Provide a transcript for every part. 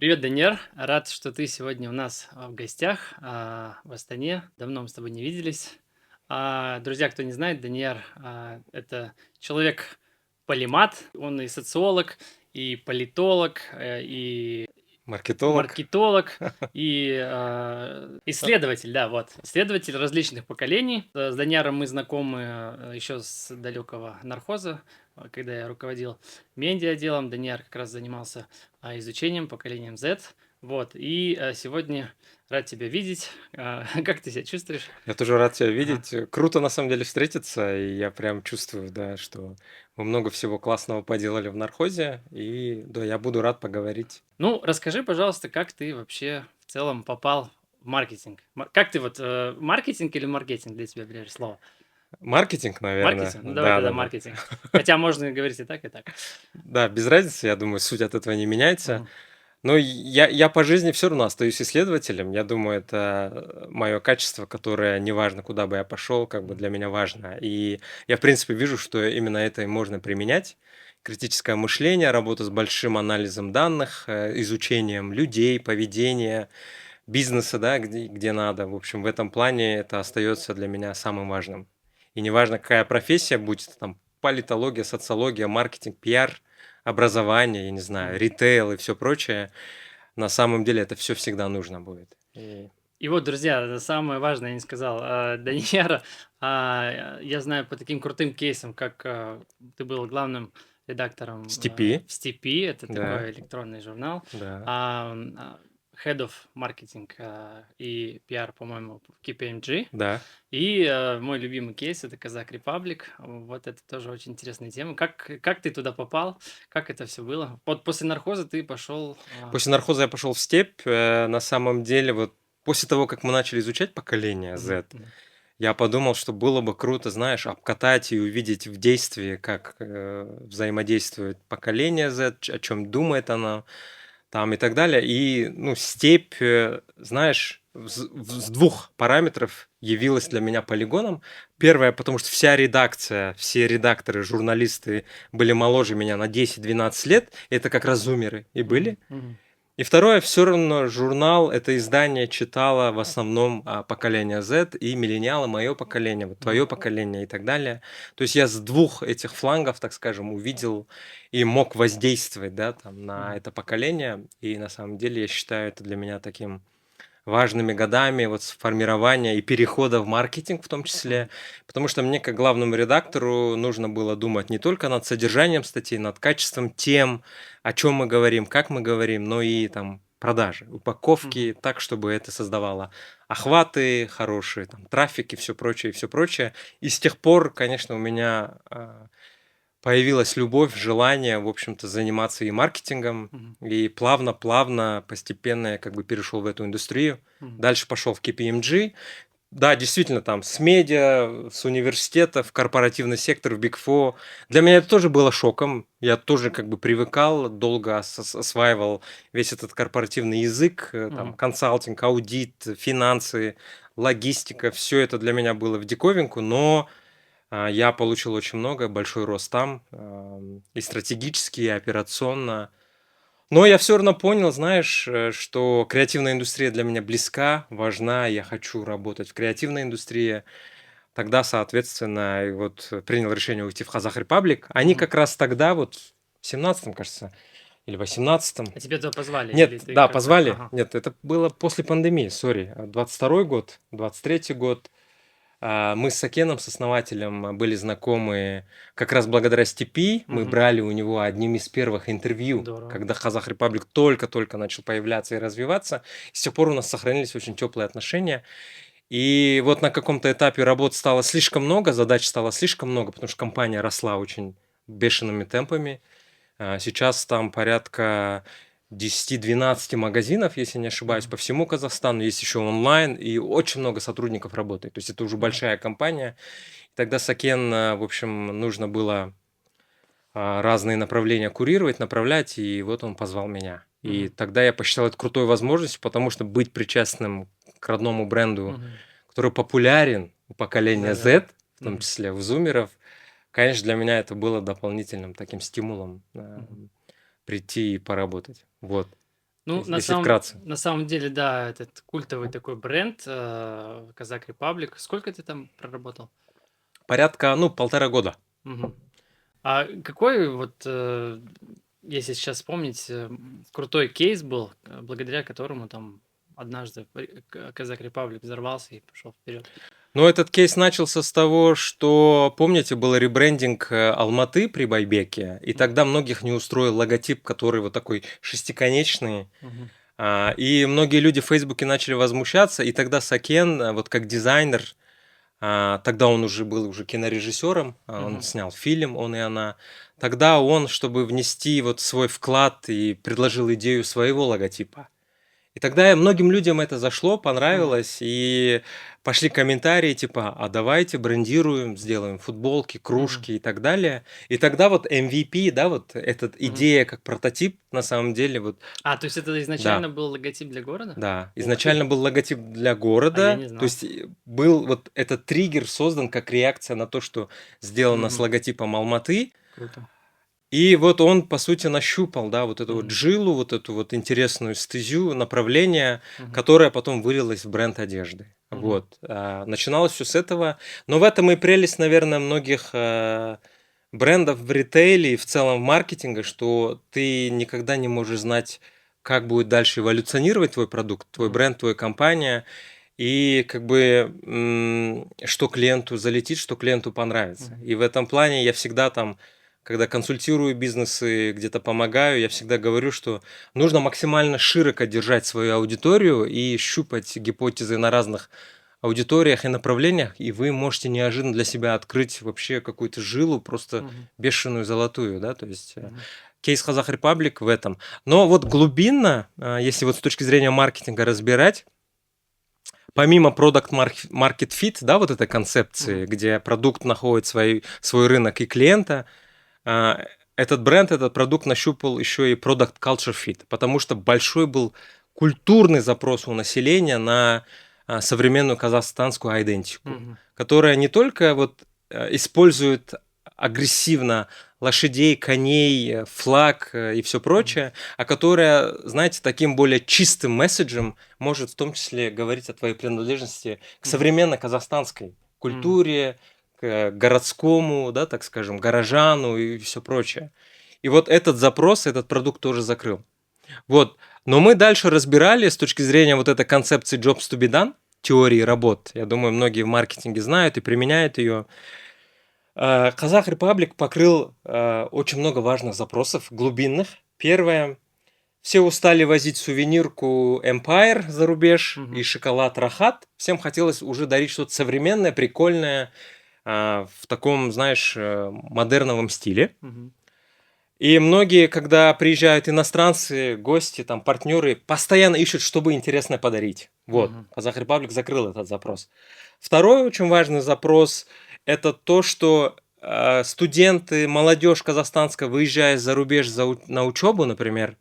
Привет, Даниэр. Рад, что ты сегодня у нас в гостях в Астане. Давно мы с тобой не виделись. Друзья, кто не знает, Даниэр это человек-полимат. Он и социолог, и политолог, и Маркетолог. маркетолог, и исследователь, да, вот. Исследователь различных поколений. С Даниэром мы знакомы еще с далекого нархоза, когда я руководил медиа-отделом. Даниэр как раз занимался изучением поколением Z. Вот, и сегодня рад тебя видеть. Как ты себя чувствуешь? Я тоже рад тебя Ага. видеть. Круто на самом деле встретиться, и я прям чувствую, да, что мы много всего классного поделали в нархозе, и да, я буду рад поговорить. Ну, расскажи, пожалуйста, как ты вообще в целом попал в маркетинг? Как ты вот, маркетинг или маркетинг для тебя ближе слово? Маркетинг, наверное. Маркетинг? Ну, давай тогда Да-да-да. маркетинг. Хотя можно говорить и так, и так. Да, без разницы, я думаю, суть от этого не меняется. Мгм. Но я по жизни все равно остаюсь исследователем. Я думаю, это мое качество, которое неважно, куда бы я пошел, как бы Мгм. для меня важно. И я, в принципе, вижу, что именно это и можно применять. Критическое мышление, работа с большим анализом данных, изучением людей, поведения, бизнеса, да, где надо. В общем, в этом плане это остается для меня самым важным. И неважно, какая профессия, будь это там политология, социология, маркетинг, пиар, образование, я не знаю, Мгм. ритейл и все прочее, на самом деле это все всегда нужно будет. И вот, друзья, самое важное я не сказал. Даниэра, я знаю по таким крутым кейсам, как ты был главным редактором Степи, в Степи, это да, такой электронный журнал, да, Head of Marketing и PR, по-моему, в KPMG. да. И мой любимый кейс это Казак Репаблик. Вот это тоже очень интересная тема. Как ты туда попал? Как это все было? Вот после нархоза ты пошел. После нархоза я пошел в степь. На самом деле, вот после того, как мы начали изучать поколение Z, я подумал, что было бы круто, знаешь, обкатать и увидеть в действии, как взаимодействует поколение Z, о чем думает оно, там и так далее. И, ну, степь, знаешь, с двух параметров явилась для меня полигоном. Первое, потому что вся редакция, все редакторы, журналисты были моложе меня на 10-12 лет. Это как раз зумеры и были. И второе, все равно журнал, это издание читало в основном поколение Z и миллениалы, мое поколение, вот твое поколение и так далее. То есть я с двух этих флангов, так скажем, увидел и мог воздействовать, да, там, на это поколение. И на самом деле я считаю это для меня таким важными годами вот с формирования и перехода в маркетинг в том числе, потому что мне как главному редактору нужно было думать не только над содержанием статей, над качеством тем, о чем мы говорим, как мы говорим, но и там продажи, упаковки так, чтобы это создавало охваты хорошие, там, трафик и все прочее, и все прочее. И с тех пор, конечно, у меня появилась любовь, желание, в общем-то, заниматься и маркетингом, и плавно-плавно, постепенно я как бы перешел в эту индустрию. Дальше пошел в KPMG. Да, действительно, там с медиа, с университета, в корпоративный сектор, в Big Four. Для меня это тоже было шоком. Я тоже как бы привыкал, долго осваивал весь этот корпоративный язык, там, консалтинг, аудит, финансы, логистика. Все это для меня было в диковинку, но я получил очень много, большой рост там, и стратегически, и операционно. Но я все равно понял, знаешь, что креативная индустрия для меня близка, важна, я хочу работать в креативной индустрии. Тогда, соответственно, и вот принял решение уйти в Казах Репаблик. Они как раз тогда, вот в 17-м, кажется, или 18-м. А тебя туда позвали или Нет, ты да, как-то? позвали. Ага. Нет, это было после пандемии, сори. 22-й год, 23-й год. Мы с Сакеном, с основателем, были знакомы как раз благодаря Степи. Мы Мгм. брали у него одним из первых интервью, Здорово. когда Казах Репаблик только-только начал появляться и развиваться. С тех пор у нас сохранились очень теплые отношения. И вот на каком-то этапе работ стало слишком много, задач стало слишком много, потому что компания росла очень бешеными темпами. Сейчас там порядка 10-12 магазинов, если не ошибаюсь, Мгм. по всему Казахстану. Есть еще онлайн, и очень много сотрудников работает. То есть это уже Мгм. большая компания. Тогда Сакен, в общем, нужно было разные направления курировать, направлять, и вот он позвал меня. И Мгм. тогда я посчитал это крутой возможностью, потому что быть причастным к родному бренду, Мгм. который популярен у поколения Да-да-да. Z, в том Мгм. числе у зумеров, конечно, для меня это было дополнительным таким стимулом Мгм. прийти и поработать. Вот. Ну, если вкратце. на самом деле, да, этот культовый такой бренд Казак Republic. Сколько ты там проработал? Порядка, ну, 1,5 года. Мгм. А какой вот, если сейчас вспомнить, крутой кейс был, благодаря которому там однажды Казак Republic взорвался и пошел вперед? Но этот кейс начался с того, что, помните, был ребрендинг Алматы при Байбеке, и тогда многих не устроил логотип, который вот такой шестиконечный. Мгм. И многие люди в Фейсбуке начали возмущаться, и тогда Сакен, вот как дизайнер, тогда он уже был уже кинорежиссером, он Мгм. снял фильм «Он и она». Тогда он, чтобы внести вот свой вклад, и предложил идею своего логотипа. И тогда многим людям это зашло, Мгм. понравилось, и пошли комментарии типа: а давайте брендируем, сделаем футболки, Мгм. кружки и так далее. И тогда вот MVP, да, вот эта Мгм. идея как прототип, на самом деле, вот, А, то есть это да, изначально был логотип для города? да, Ух ты! изначально был логотип для А я города, не то знал. есть был вот этот триггер создан как реакция на то, что сделано с Мгм. логотипом Алматы, Круто. и вот он, по сути, нащупал, да, вот эту вот Мгм. жилу, вот эту вот интересную стезю, направление, Мгм. которое потом вылилось в бренд одежды. Мгм. Вот. Начиналось все с этого. Но в этом и прелесть, наверное, многих брендов в ритейле и в целом в маркетинге, что ты никогда не можешь знать, как будет дальше эволюционировать твой продукт, твой Мгм. бренд, твоя компания, и как бы что клиенту залетит, что клиенту понравится. Мгм. И в этом плане я всегда там, когда консультирую бизнесы, где-то помогаю, я всегда говорю, что нужно максимально широко держать свою аудиторию и щупать гипотезы на разных аудиториях и направлениях, и вы можете неожиданно для себя открыть вообще какую-то жилу, просто Мгм. бешеную золотую, да, то есть Мгм. кейс Казах Republic в этом. Но вот глубинно, если вот с точки зрения маркетинга разбирать, помимо продукт market fit, да, вот этой Мгм. концепции, где продукт находит свой рынок и клиента, а, этот бренд, этот продукт нащупал еще и product culture fit, потому что большой был культурный запрос у населения на современную казахстанскую идентику, Мгм. которая не только вот использует агрессивно лошадей, коней, флаг и все Мгм. прочее, а которая, знаете, таким более чистым месседжем может в том числе говорить о твоей принадлежности к Мгм. современной казахстанской Мгм. культуре, к городскому, да, так скажем, горожану и все прочее. И вот этот запрос, этот продукт тоже закрыл. Вот. Но мы дальше разбирали с точки зрения вот этой концепции jobs to be done, теории работ. Я думаю, многие в маркетинге знают и применяют ее. Казах Republic покрыл очень много важных запросов, глубинных. Первое. Все устали возить сувенирку Empire за рубеж и Мгм. шоколад Рахат. Всем хотелось уже дарить что-то современное, прикольное, в таком, знаешь, модерновом стиле. Мгм. И многие, когда приезжают иностранцы, гости, там, партнеры, постоянно ищут, чтобы интересное подарить. Вот, Мгм. Казах Republic закрыл этот запрос. Второй очень важный запрос – это то, что студенты, молодежь казахстанская, выезжая за рубеж на учебу, например,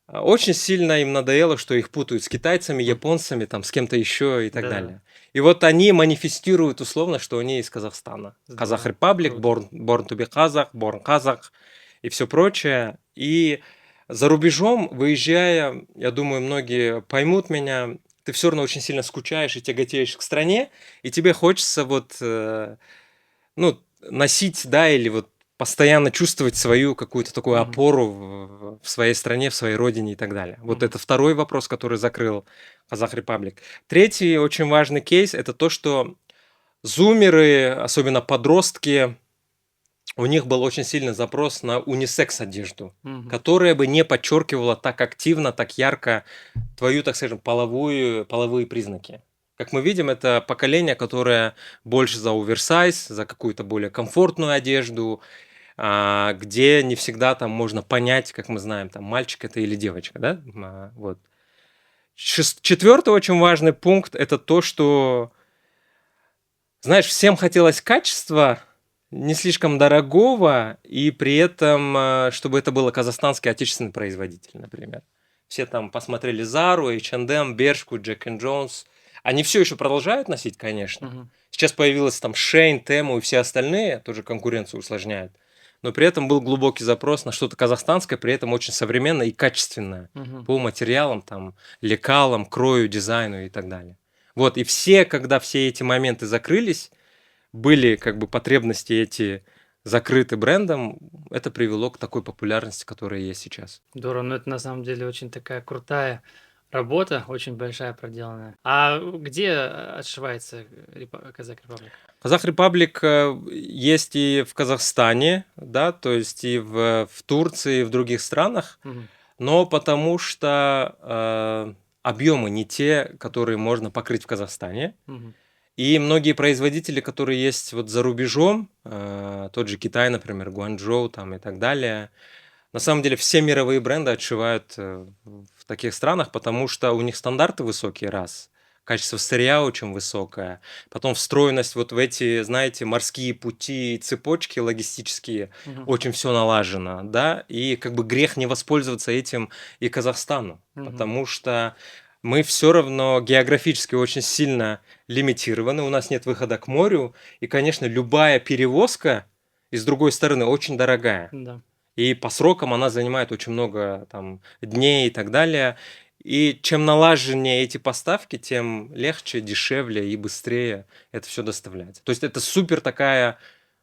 очень сильно им надоело, что их путают с китайцами, Мгм. японцами, там, с кем-то еще и так Да-да. далее. И вот они манифестируют условно, что они из Казахстана. Казах Здорово. Republic, Круто. born to be Kazakh, born Kazakh и все прочее. И за рубежом, выезжая, я думаю, многие поймут меня, ты все равно очень сильно скучаешь и тяготеешь к стране, и тебе хочется вот ну, носить, да, или вот постоянно чувствовать свою какую-то такую Мгм. опору в своей стране, в своей родине и так далее. Вот Мгм. это второй вопрос, который закрыл Казах Republic. Третий очень важный кейс – это то, что зумеры, особенно подростки, у них был очень сильный запрос на унисекс одежду, Мгм. которая бы не подчеркивала так активно, так ярко твою, так скажем, половые признаки. Как мы видим, это поколение, которое больше за оверсайз, за какую-то более комфортную одежду, где не всегда там можно понять, как мы знаем, там мальчик это или девочка, да? Вот. Четвертый очень важный пункт – это то, что, знаешь, всем хотелось качества, не слишком дорогого, и при этом, чтобы это был казахстанский отечественный производитель, например. Все там посмотрели Зару, H&M, Бершку, Джек энд Джонс. Они все еще продолжают носить, конечно. Мгм. Сейчас появилась там Шейн, Тему и все остальные, тоже конкуренцию усложняют. но при этом был глубокий запрос на что-то казахстанское, при этом очень современное и качественное Мгм. по материалам, там, лекалам, крою, дизайну и так далее. Вот, и все, когда все эти моменты закрылись, были как бы потребности эти закрыты брендом, это привело к такой популярности, которая есть сейчас. Здорово, ну это на самом деле очень такая крутая работа, очень большая проделанная. А где отшивается Казак Репаблик? Казах Репаблик есть и в Казахстане, да, то есть и в Турции, и в других странах, Мгм. но потому что объемы не те, которые можно покрыть в Казахстане. Мгм. И многие производители, которые есть вот за рубежом, тот же Китай, например, Гуанчжоу там и так далее, на самом деле все мировые бренды отшивают в таких странах, потому что у них стандарты высокие, раз, качество сырья очень высокое, потом встроенность вот в эти, знаете, морские пути, цепочки логистические, Мгм. очень все налажено, да, и как бы грех не воспользоваться этим и Казахстану, Мгм. потому что мы все равно географически очень сильно лимитированы, у нас нет выхода к морю, и, конечно, любая перевозка из другой стороны очень дорогая. Да. И по срокам она занимает очень много там, дней и так далее. И чем налаженнее эти поставки, тем легче, дешевле и быстрее это все доставляется. То есть это супер такая,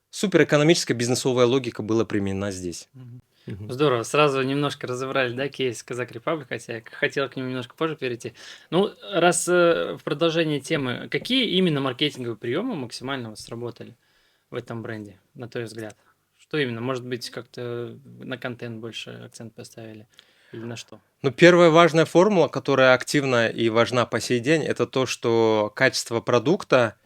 супер экономическая бизнесовая логика была применена здесь. Мгм. Мгм. Здорово, сразу немножко разобрали, да, кейс Казак Репаблик, хотя я хотел к нему немножко позже перейти. Ну, раз в продолжение темы, какие именно маркетинговые приемы максимально вот сработали в этом бренде, на твой взгляд? Что именно? Может быть, как-то на контент больше акцент поставили? Или на что? Ну, первая важная формула, которая активна и важна по сей день, это то, что качество продукта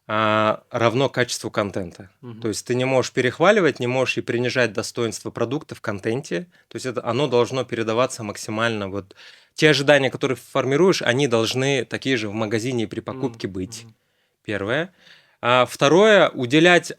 равно качеству контента. То Мгм. есть ты не можешь перехваливать, не можешь и принижать достоинство продукта в контенте. То есть это, оно должно передаваться максимально. Вот те ожидания, которые формируешь, они должны такие же в магазине и при Мгм. покупке быть. Мгм. Первое. А второе, уделять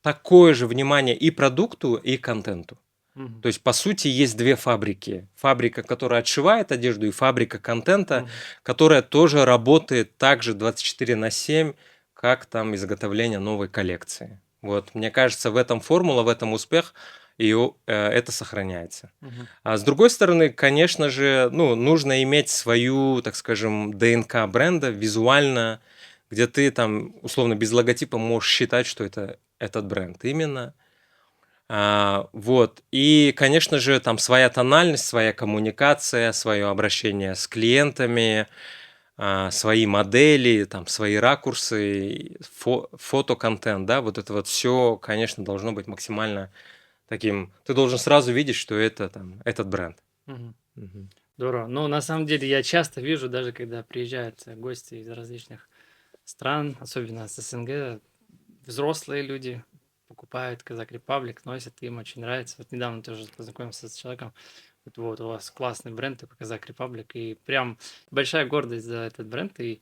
такое же внимание и продукту, и контенту. Мгм. То есть, по сути, есть две фабрики. Фабрика, которая отшивает одежду, и фабрика контента, Мгм. которая тоже работает также 24/7, как там изготовление новой коллекции. Вот, мне кажется, в этом формула, в этом успех, и это сохраняется. Мгм. А с другой стороны, конечно же, ну, нужно иметь свою, так скажем, ДНК бренда визуально, где ты там, условно, без логотипа можешь считать, что это этот бренд именно. Вот. И, конечно же, там своя тональность, своя коммуникация, свое обращение с клиентами, свои модели, там, свои ракурсы, фотоконтент, да, вот это вот все, конечно, должно быть максимально таким. Ты должен сразу видеть, что это там этот бренд. Мгм. Мгм. Здорово. Ну, на самом деле, я часто вижу, даже когда приезжают гости из различных стран, особенно с СНГ, взрослые люди покупают Казак Репаблик, носят, им очень нравится. Вот недавно тоже познакомился с человеком, вот у вас классный бренд такой Казак Репаблик, и прям большая гордость за этот бренд, и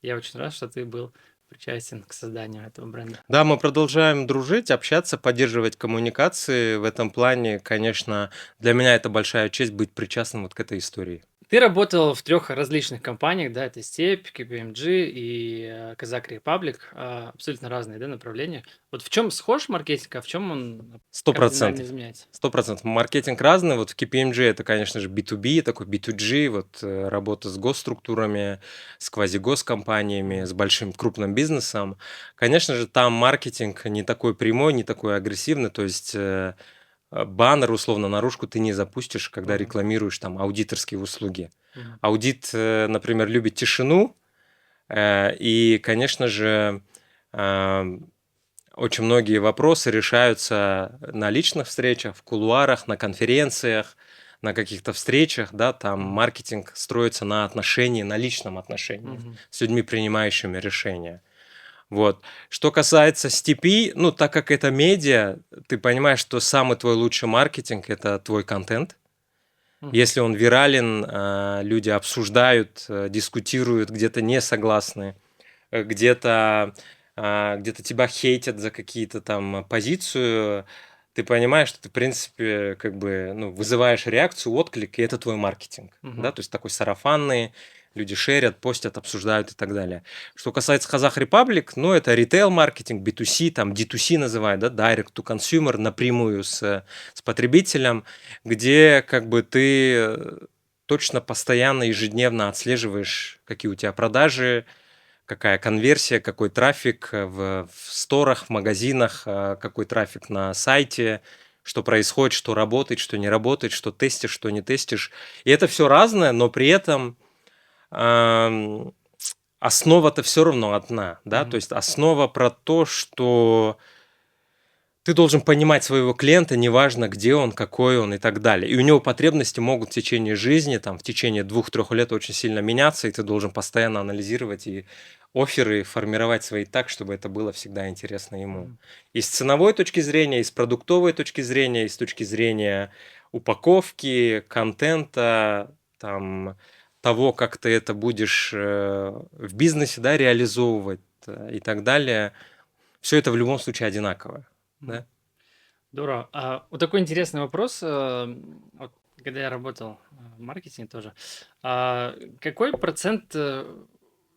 я очень рад, что ты был причастен к созданию этого бренда. Да, мы продолжаем дружить, общаться, поддерживать коммуникации. В этом плане, конечно, для меня это большая честь быть причастным вот к этой истории. Ты работал в трех различных компаниях, да, это Степь, KPMG и Казак Репаблик, абсолютно разные, да, направления. Вот в чем схож маркетинг, а в чем он Сто кардинально процентов. изменяется? 100%. Маркетинг разный. Вот в KPMG это, конечно же, B2B, такой B2G, вот работа с госструктурами, с квазигоскомпаниями, Мгм. с большим крупным бизнесом. Конечно же, там маркетинг не такой прямой, не такой агрессивный, то есть баннер условно наружку ты не запустишь, когда Мгм. рекламируешь там аудиторские услуги. Мгм. Аудит, например, любит тишину, и, конечно же, э, очень многие вопросы решаются на личных встречах, в кулуарах, на конференциях, на каких-то встречах, да, там Мгм. маркетинг строится на отношении, на личном отношении Мгм. с людьми, принимающими решения. Вот. Что касается степи, ну, так как это медиа, ты понимаешь, что самый твой лучший маркетинг – это твой контент. Мгм. Если он вирален, люди обсуждают, дискутируют, где-то не согласны, где-то где-то тебя хейтят за какие-то там позицию, ты понимаешь, что ты, в принципе, как бы, ну, вызываешь реакцию, отклик, и это твой маркетинг, да, Мгм. то есть такой сарафанный, люди шерят, постят, обсуждают и так далее. Что касается Казах Republic, ну, это ритейл-маркетинг, B2C, там D2C называют, да, Direct to Consumer, напрямую с потребителем, где как бы ты точно постоянно, ежедневно отслеживаешь, какие у тебя продажи, какая конверсия, какой трафик в сторах, в магазинах, какой трафик на сайте, что происходит, что работает, что не работает, что тестишь, что не тестишь. И это все разное, но при этом ам, основа-то все равно одна, да, то Мгм. есть основа про то, что ты должен понимать своего клиента, неважно, где он, какой он и так далее. И у него потребности могут в течение жизни, там, в течение 2-3 лет очень сильно меняться, и ты должен постоянно анализировать и офферы формировать свои так, чтобы это было всегда интересно ему. Мгм. И с ценовой точки зрения, и с продуктовой точки зрения, и с точки зрения упаковки, контента, там, того, как ты это будешь в бизнесе, да, реализовывать и так далее. Все это в любом случае одинаково. Мгм. Да? Здорово. Вот такой интересный вопрос. Вот когда я работал в маркетинге тоже, какой процент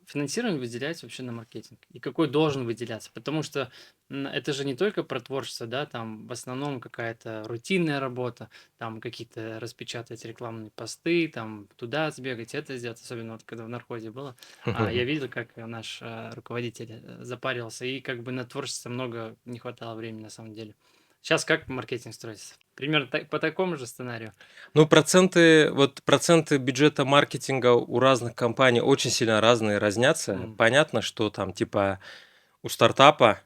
финансирования выделяется вообще на маркетинг? И какой должен выделяться? Потому что это же не только про творчество, да, там в основном какая-то рутинная работа, там какие-то распечатать рекламные посты, там туда сбегать, это сделать, особенно вот когда в нархозе было. Я видел, как наш руководитель запарился, и как бы на творчество много не хватало времени на самом деле. Сейчас как маркетинг строится? Примерно по такому же сценарию. Ну, проценты бюджета маркетинга у разных компаний очень сильно разные, разнятся. М, Понятно, что там типа у стартапа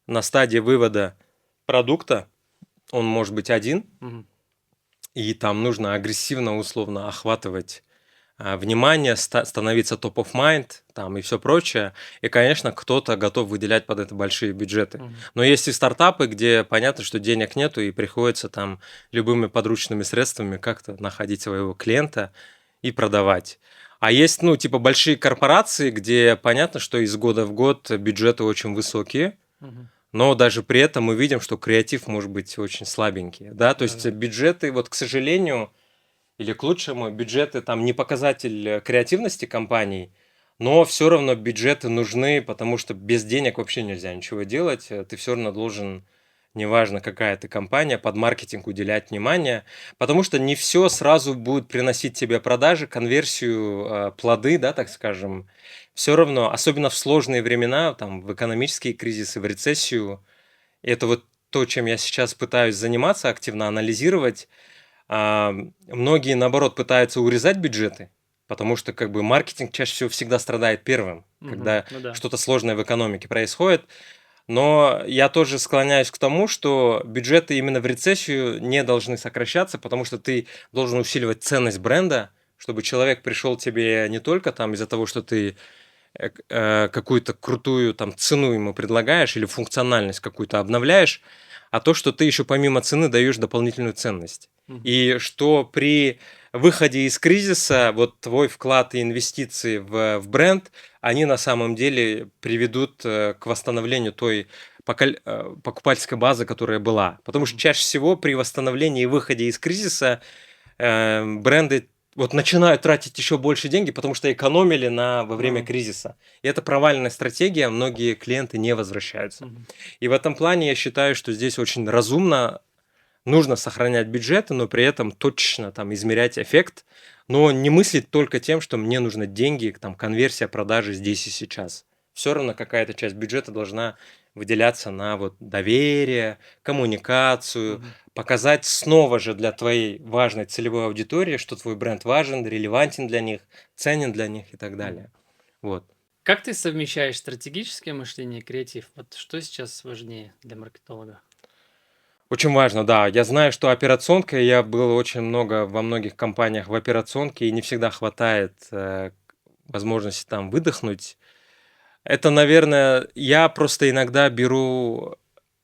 на стадии вывода продукта он может быть один, мгм, и там нужно агрессивно, условно охватывать внимание, становиться top of mind там, и все прочее. И, конечно, кто-то готов выделять под это большие бюджеты. мгм, Но есть и стартапы, где понятно, что денег нету, и приходится там любыми подручными средствами как-то находить своего клиента и продавать. А есть, ну, типа большие корпорации, где понятно, что из года в год бюджеты очень высокие, мгм. но даже при этом мы видим, что креатив может быть очень слабенький. Да? То есть Да-да. бюджеты, вот, к сожалению, или к лучшему, бюджеты там не показатель креативности компаний, но все равно бюджеты нужны, потому что без денег вообще нельзя ничего делать. Ты все равно должен, неважно какая ты компания, под маркетинг уделять внимание, потому что не все сразу будет приносить тебе продажи, конверсию, плоды, да, так скажем. Все равно, особенно в сложные времена, там, в экономические кризисы, в рецессию, это вот то, чем я сейчас пытаюсь заниматься, активно анализировать. Многие, наоборот, пытаются урезать бюджеты, потому что как бы маркетинг чаще всего всегда страдает первым, Мгм. когда Ну да. что-то сложное в экономике происходит. Но я тоже склоняюсь к тому, что бюджеты именно в рецессию не должны сокращаться, потому что ты должен усиливать ценность бренда, чтобы человек пришел тебе не только там из-за того, что ты какую-то крутую там цену ему предлагаешь или функциональность какую-то обновляешь, а то, что ты еще помимо цены даешь дополнительную ценность. Мгм. И что при выходе из кризиса вот твой вклад и инвестиции в бренд, они на самом деле приведут к восстановлению той покупательской базы, которая была. Потому что Мгм. чаще всего при восстановлении и выходе из кризиса бренды вот начинают тратить еще больше деньги, потому что экономили во время М, кризиса. И это провальная стратегия, многие клиенты не возвращаются. мгм. И в этом плане я считаю, что здесь очень разумно, нужно сохранять бюджеты, но при этом точно там измерять эффект, но не мыслить только тем, что мне нужны деньги, там конверсия, продажи здесь и сейчас. Все равно какая-то часть бюджета должна выделяться на вот доверие, коммуникацию, Мгм. показать снова же для твоей важной целевой аудитории, что твой бренд важен, релевантен для них, ценен для них и так Мгм. далее. Вот. Как ты совмещаешь стратегическое мышление и креатив? Вот что сейчас важнее для маркетолога? Очень важно, да. Я знаю, что операционка, я был очень много во многих компаниях в операционке, и не всегда хватает возможности там выдохнуть. Это, наверное, я просто иногда беру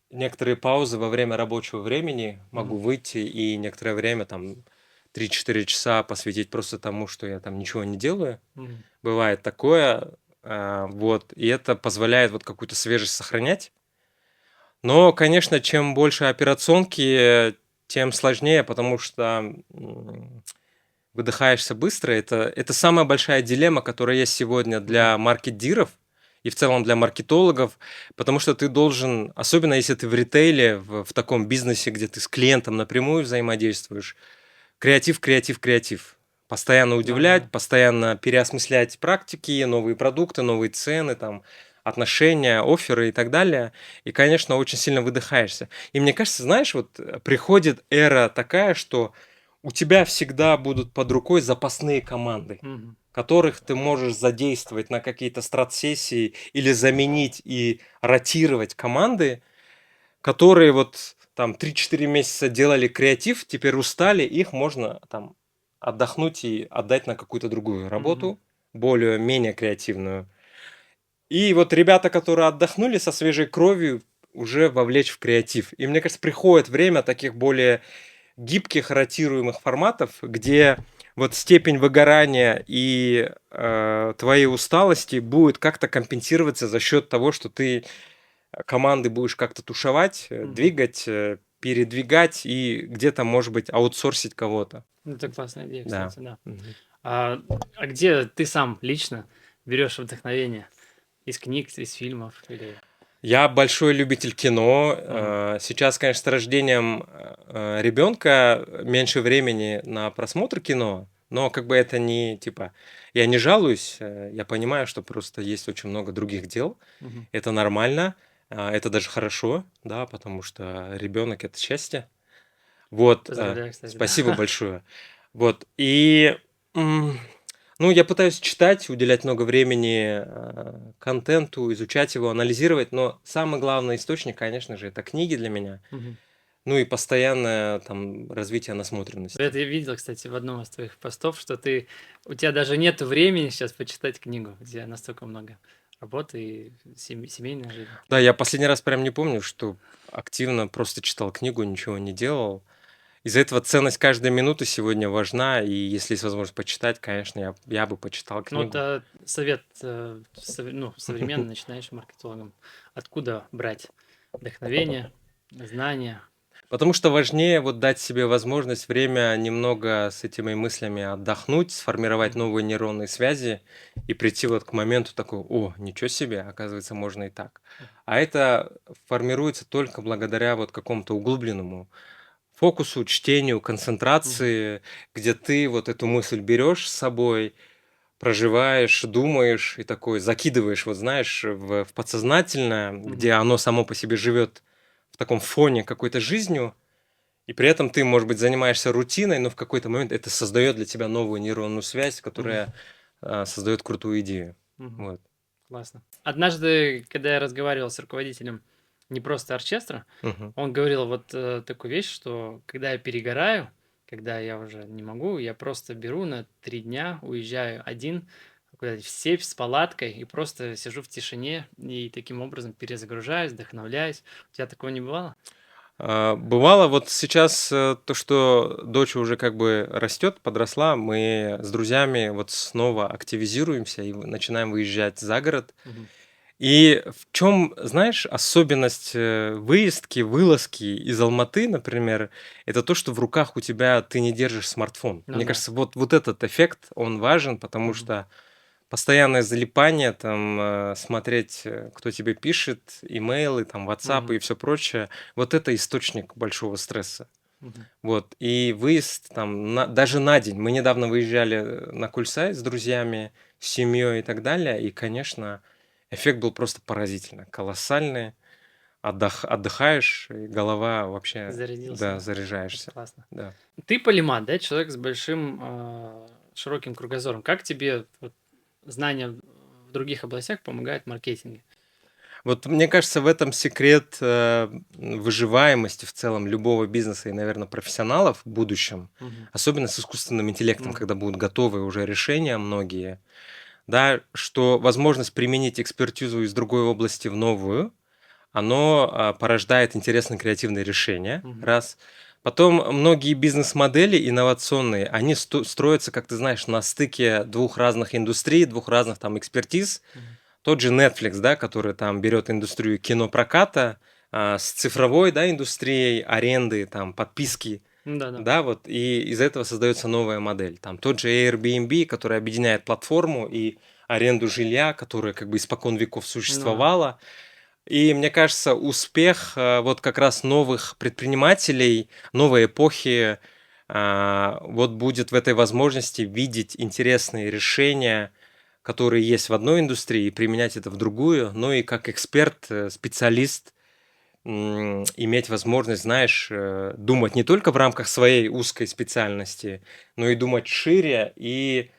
некоторые паузы во время рабочего времени, могу Мгм. выйти и некоторое время, там, 3-4 часа посвятить просто тому, что я там ничего не делаю. Мгм. Бывает такое, вот, и это позволяет вот какую-то свежесть сохранять. Но, конечно, чем больше операционки, тем сложнее, потому что выдыхаешься быстро. Это самая большая дилемма, которая есть сегодня для маркетиров и в целом для маркетологов, потому что ты должен, особенно если ты в ритейле, в таком бизнесе, где ты с клиентом напрямую взаимодействуешь, креатив, креатив, креатив. Постоянно удивлять, Да-да. постоянно переосмыслять практики, новые продукты, новые цены, там, отношения, офферы и так далее. И, конечно, очень сильно выдыхаешься. И мне кажется, знаешь, вот приходит эра такая, что у тебя всегда будут под рукой запасные команды, Мгм. которых ты можешь задействовать на какие-то страт-сессии или заменить и ротировать команды, которые вот там 3-4 месяца делали креатив, теперь устали, их можно там отдохнуть и отдать на какую-то другую Мгм. работу, более-менее креативную. И вот ребята, которые отдохнули со свежей кровью, уже вовлечь в креатив. И мне кажется, приходит время таких более гибких ротируемых форматов, где вот степень выгорания и твоей усталости будет как-то компенсироваться за счет того, что ты команды будешь как-то тушевать, Мгм. двигать, передвигать и где-то, может быть, аутсорсить кого-то. Ну, это классная идея, Да. кстати, да. Мгм. А где ты сам лично берешь вдохновение? Из книг, из фильмов или... Я большой любитель кино. Ага. Сейчас, конечно, с рождением ребенка меньше времени на просмотр кино, но как бы это не типа я не жалуюсь, я понимаю, что просто есть очень много других дел. Мгм. Это нормально, это даже хорошо, да, потому что ребенок это счастье. Вот, Поздравляю, кстати, да. спасибо большое. Вот, и, ну, я пытаюсь читать, уделять много времени контенту, изучать его, анализировать, но самый главный источник, конечно же, это книги для меня, Мгм. ну и постоянное там развитие насмотренности. Это я видел, кстати, в одном из твоих постов, что у тебя даже нет времени сейчас почитать книгу, где настолько много работы и семейная жизнь. Да, я последний раз прям не помню, что активно просто читал книгу, ничего не делал. Из-за этого ценность каждой минуты сегодня важна, и если есть возможность почитать, конечно, я бы почитал Ну, книгу. это совет ну, современным начинающим маркетологам. Откуда брать вдохновение, знания? Потому что важнее вот дать себе возможность время немного с этими мыслями отдохнуть, сформировать Мгм. новые нейронные связи и прийти вот к моменту такой, о, ничего себе, оказывается, можно и так. А это формируется только благодаря вот какому-то углубленному фокусу, чтению, Мгм. концентрации, где ты вот эту мысль берешь с собой, проживаешь, думаешь и такой закидываешь, вот знаешь, в подсознательное, Мгм. где оно само по себе живет в таком фоне какой-то жизнью, и при этом ты, может быть, занимаешься рутиной, но в какой-то момент это создает для тебя новую нейронную связь, Мгм. которая создает крутую идею. Мгм. Вот. Классно. Однажды, когда я разговаривал с руководителем не просто оркестра, Мгм. он говорил вот такую вещь, что когда я перегораю, когда я уже не могу, я просто беру на 3 дня, уезжаю один куда-нибудь в степь с палаткой и просто сижу в тишине и таким образом перезагружаюсь, вдохновляюсь. У тебя такого не бывало? Бывало, вот сейчас то, что дочь уже как бы растет, подросла, мы с друзьями вот снова активизируемся и начинаем выезжать за город. Мгм. И в чем, знаешь, особенность выездки, вылазки из Алматы, например, это то, что в руках у тебя ты не держишь смартфон. Ну Мне да. кажется, вот этот эффект, он важен, потому Мгм. что постоянное залипание, там, смотреть, кто тебе пишет, имейлы, там, WhatsApp Мгм. и все прочее, вот это источник большого стресса. Мгм. Вот, и выезд там даже на день. Мы недавно выезжали на Кульсай с друзьями, с семьей и так далее, и, конечно, эффект был просто поразительно, колоссальный. Отдыхаешь, и голова вообще, Зарядился, да, да. Это заряжаешься. классно. Да. Ты полимат, да, человек с большим широким кругозором. Как тебе вот, знания в других областях помогают в маркетинге? Вот мне кажется, в этом секрет выживаемости в целом любого бизнеса и, наверное, профессионалов в будущем, Мгм. особенно с искусственным интеллектом, Мгм. когда будут готовы уже решения многие, да, что возможность применить экспертизу из другой области в новую, оно порождает интересные креативные решения, Мгм. раз. Потом многие бизнес-модели инновационные, они строятся, как ты знаешь, на стыке двух разных индустрий, двух разных там экспертиз. Мгм. Тот же Netflix, да, который там берет индустрию кинопроката с цифровой, да, индустрией аренды, там, подписки. Да-да. Да, вот, и из этого создается новая модель. Там тот же Airbnb, который объединяет платформу и аренду жилья, которая как бы испокон веков Ну да. существовала. И мне кажется, успех вот как раз новых предпринимателей, новой эпохи, вот будет в этой возможности видеть интересные решения, которые есть в одной индустрии, и применять это в другую. Ну и как эксперт, специалист, иметь возможность, знаешь, думать не только в рамках своей узкой специальности, но и думать шире и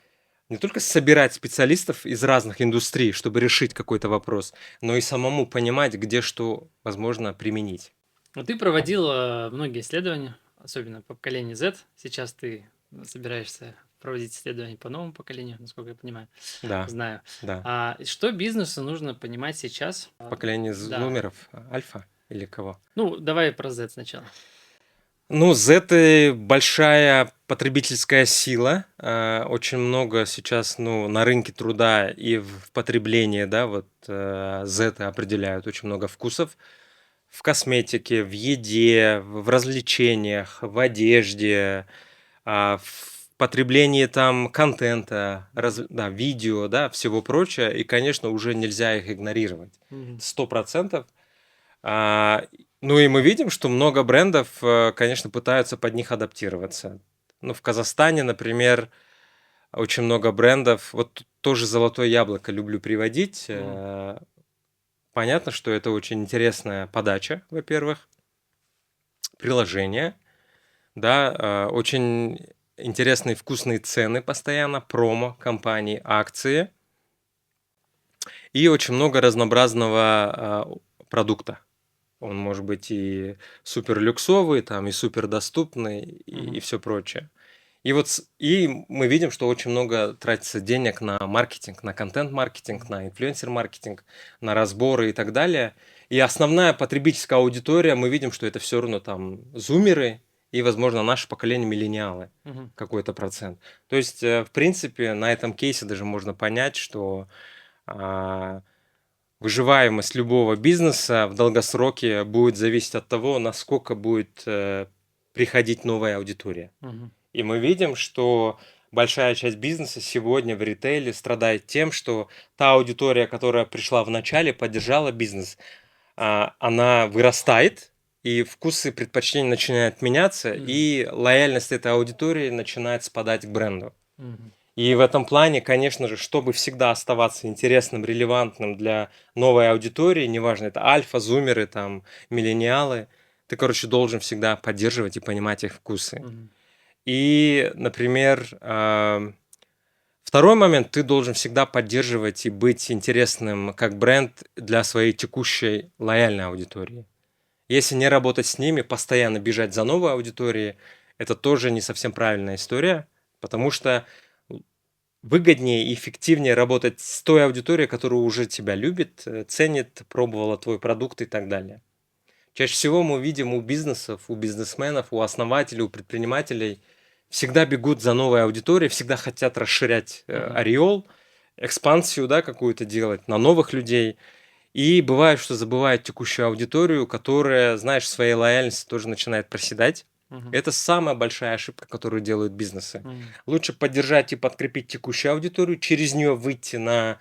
не только собирать специалистов из разных индустрий, чтобы решить какой-то вопрос, но и самому понимать, где что возможно применить. Ну, ты проводил многие исследования, особенно по поколению Z. Сейчас ты собираешься проводить исследования по новому поколению, насколько я понимаю, Да, знаю. да. Что бизнесу нужно понимать сейчас? Поколение Да. зумеров, альфа или кого? Ну, давай про Z сначала. Ну, Z большая потребительская сила. Очень много сейчас, ну, на рынке труда и в потреблении, да, вот Z определяют очень много вкусов в косметике, в еде, в развлечениях, в одежде, в потреблении там контента, да, видео, да, всего прочего. И, конечно, уже нельзя их игнорировать. Мгм. 100%. А, ну и мы видим, что много брендов, конечно, пытаются под них адаптироваться. Ну, в Казахстане, например, очень много брендов. Вот тоже «Золотое яблоко» люблю приводить. Мгм. Понятно, что это очень интересная подача, во-первых, приложение, да, очень интересные вкусные цены постоянно, промо компании, акции и очень много разнообразного продукта. Он может быть и супер люксовый, там, и супер доступный, и Мгм. все прочее. И вот и мы видим, что очень много тратится денег на маркетинг, на контент-маркетинг, на инфлюенсер-маркетинг, на разборы и так далее. И основная потребительская аудитория, мы видим, что это все равно там зумеры и, возможно, наше поколение миллениалы, Мгм. какой-то процент. То есть, в принципе, на этом кейсе даже можно понять, что а, выживаемость любого бизнеса в долгосроке будет зависеть от того, насколько будет приходить новая аудитория. Мгм. И мы видим, что большая часть бизнеса сегодня в ритейле страдает тем, что та аудитория, которая пришла в начале, поддержала бизнес, она вырастает, и вкусы и предпочтения начинают меняться, Мгм. и лояльность этой аудитории начинает спадать к бренду. Мгм. И в этом плане, конечно же, чтобы всегда оставаться интересным, релевантным для новой аудитории, неважно, это альфа, зумеры, там, миллениалы, ты, короче, должен всегда поддерживать и понимать их вкусы. Мгм. И, например, второй момент, ты должен всегда поддерживать и быть интересным как бренд для своей текущей лояльной аудитории. Если не работать с ними, постоянно бежать за новой аудиторией, это тоже не совсем правильная история, потому что выгоднее и эффективнее работать с той аудиторией, которая уже тебя любит, ценит, пробовала твой продукт и так далее. Чаще всего мы видим у бизнесов, у бизнесменов, у основателей, у предпринимателей всегда бегут за новой аудиторией, всегда хотят расширять Мгм. ореол, экспансию, да, какую-то делать на новых людей. И бывает, что забывают текущую аудиторию, которая, знаешь, в своей лояльности тоже начинает проседать. Мгм. Это самая большая ошибка, которую делают бизнесы. Мгм. Лучше поддержать и подкрепить текущую аудиторию, через нее выйти на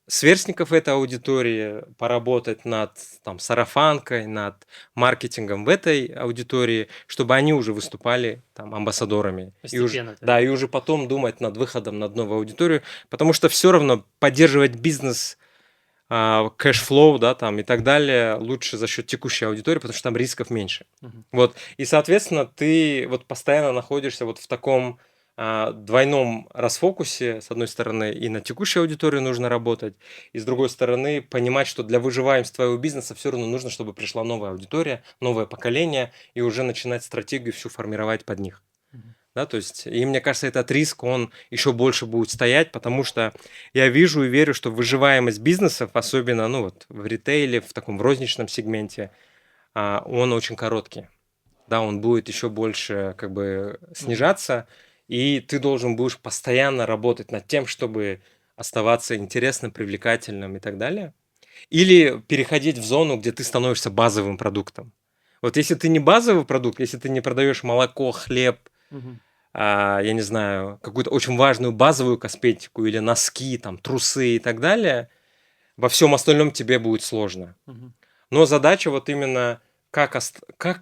сверстников этой аудитории, поработать над там, сарафанкой, над маркетингом в этой аудитории, чтобы они уже выступали там, амбассадорами. И уже, Постепенно так. да, и уже потом думать над выходом над новую аудиторию, потому что все равно поддерживать бизнес, кэшфлоу, да, там и так далее, лучше за счет текущей аудитории, потому что там рисков меньше. Мгм. Вот. И, соответственно, ты вот постоянно находишься вот в таком двойном расфокусе, с одной стороны, и на текущей аудитории нужно работать, и с другой стороны, понимать, что для выживаемости твоего бизнеса все равно нужно, чтобы пришла новая аудитория, новое поколение, и уже начинать стратегию всю формировать под них. Мгм. Да, то есть, и мне кажется, этот риск, он еще больше будет стоять, потому что я вижу и верю, что выживаемость бизнесов, особенно, ну вот, в ритейле, в таком в розничном сегменте, он очень короткий. Да, он будет еще больше как бы Мгм. снижаться, и ты должен будешь постоянно работать над тем, чтобы оставаться интересным, привлекательным и так далее. Или переходить в зону, где ты становишься базовым продуктом. Вот если ты не базовый продукт, если ты не продаешь молоко, хлеб, Мгм. я не знаю, какую-то очень важную базовую косметику или носки, там, трусы и так далее, во всем остальном тебе будет сложно. Мгм. Но задача вот именно как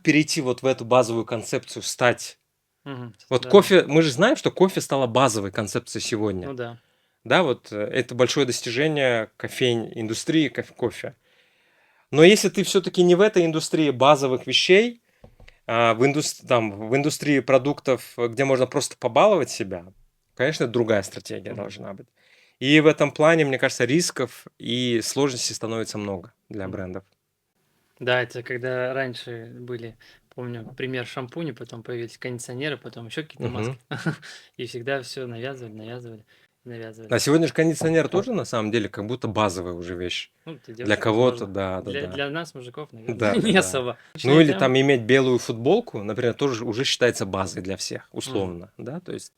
перейти вот в эту базовую концепцию, стать. Мгм. Вот Да-да. кофе, мы же знаем, что кофе стала базовой концепцией сегодня. Ну да. Да, вот это большое достижение кофейн, индустрии кофе. Но если ты все-таки не в этой индустрии базовых вещей, в индустрии продуктов, где можно просто побаловать себя, конечно, другая стратегия Мгм. должна быть. И в этом плане, мне кажется, рисков и сложностей становится много для Мгм. брендов. Да, это когда раньше были, помню, пример шампуня, потом появились кондиционеры, потом еще какие-то Мгм. маски. И всегда все навязывали, навязывали, навязывали. А сегодня же кондиционер тоже на самом деле как будто базовая уже вещь. Ну, для Для девушек кого-то, возможно. да, да, Для да. нас, мужиков, наверное, Да, да, не да. особо. Ну Отличная или тема. там иметь белую футболку, например, тоже уже считается базой для всех, Мгм. условно, да, то есть.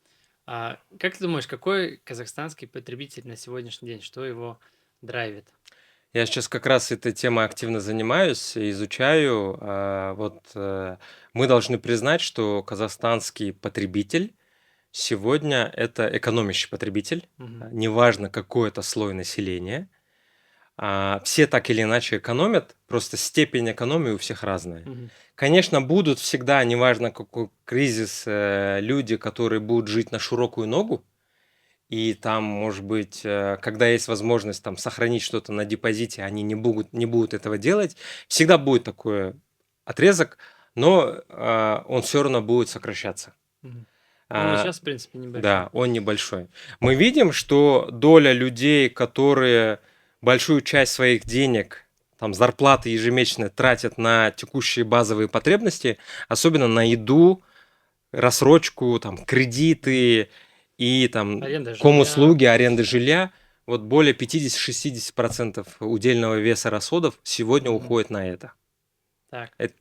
А как ты думаешь, какой казахстанский потребитель на сегодняшний день, что его драйвит? Я сейчас как раз этой темой активно занимаюсь, изучаю. Мы должны признать, что казахстанский потребитель сегодня это экономящий потребитель, Мгм. неважно какой это слой населения. Все так или иначе экономят, просто степень экономии у всех разная. Мгм. Конечно, будут всегда, неважно какой кризис, люди, которые будут жить на широкую ногу, и там, может быть, когда есть возможность там сохранить что-то на депозите, они не будут этого делать. Всегда будет такой отрезок, но он все равно будет сокращаться. Мгм. Ну, он и А, сейчас, в принципе, небольшой. да, он небольшой. Мы видим, что доля людей, которые большую часть своих денег, там, зарплаты ежемесячно тратят на текущие базовые потребности, особенно на еду, рассрочку, там, Мгм. кредиты и там Аренда жилья. комуслуги, аренды жилья, вот более 50-60% удельного веса расходов сегодня Мгм. уходит на это. Так. Эт-